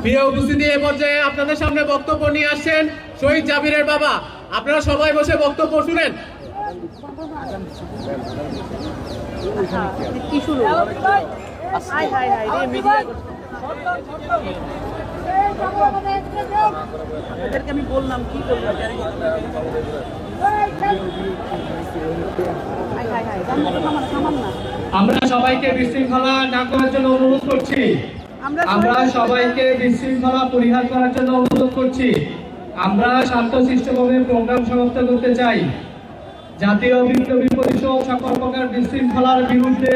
প্রিয় উপস্থিতি, এ পর্যায়ে আপনাদের সামনে বক্তব্য নিয়ে আসছেন শহীদ জাবিরের বাবা। আপনারা সবাই বসে বক্তব্য শুনেন। আমি বললাম কি করলাম, আমরা সবাইকে বিশৃঙ্খলা না করার জন্য অনুরোধ করছি। আমরা সবাইকে বিশৃঙ্খলা পরিহার করার জন্য অনুরোধ করছি। আমরা শান্তশিষ্টভাবে প্রোগ্রাম সমাপ্ত করতে চাই। জাতীয় বিপ্লবী পরিষদ সকল প্রকার বিশৃঙ্খলার বিরুদ্ধে,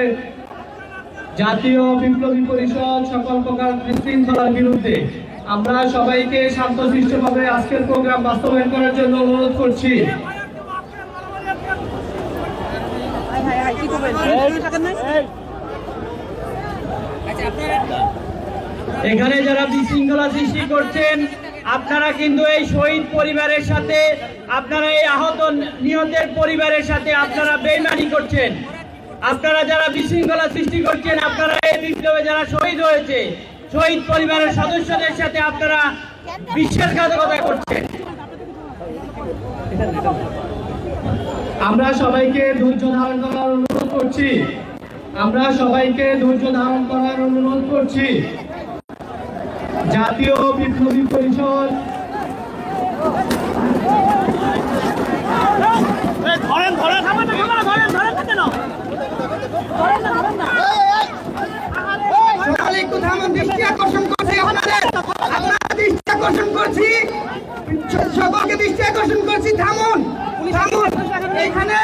জাতীয় বিপ্লবী পরিষদ সকল প্রকার বিশৃঙ্খলার বিরুদ্ধে আমরা সবাইকে শান্তশিষ্টভাবে আজকের প্রোগ্রাম বাস্তবায়ন করার জন্য অনুরোধ করছি। এখানে যারা বিশৃঙ্খলা সৃষ্টি করছেন, আপনারা কিন্তু এই শহীদ পরিবারের সাথে, আপনারা এই আহত নিহতের পরিবারের সাথে আপনারা বেইমানি করছেন। আপনারা যারা বিশৃঙ্খলা সৃষ্টি করছেন, আপনারা এই বিপ্লবে যারা শহীদ হয়েছে, শহীদ পরিবারের সদস্যদের সাথে আপনারা বিশ্বাসঘাতকতা করছেন। আমরা সবাইকে ধৈর্য ধারণ করার অনুরোধ করছি। আমরা সবাইকে ধৈর্য ধারণ করার অনুরোধ করছি। জাতীয় বিপ্লবী পরিষদ একটু থামুন, দৃষ্টি আকর্ষণ করছি আপনাদের, দৃষ্টি আকর্ষণ করছি, সকলকে দৃষ্টি আকর্ষণ করছি। থামুন থামুন, এখানে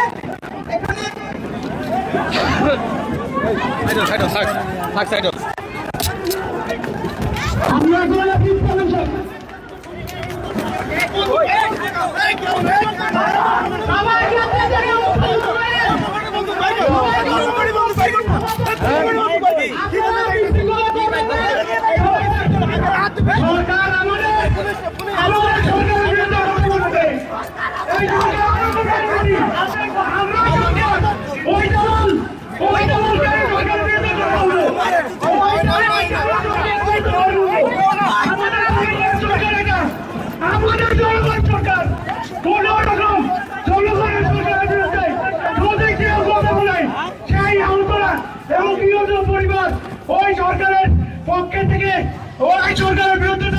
পরিবার ওই সরকারের পক্ষে থেকে ওই সরকারের বিরুদ্ধে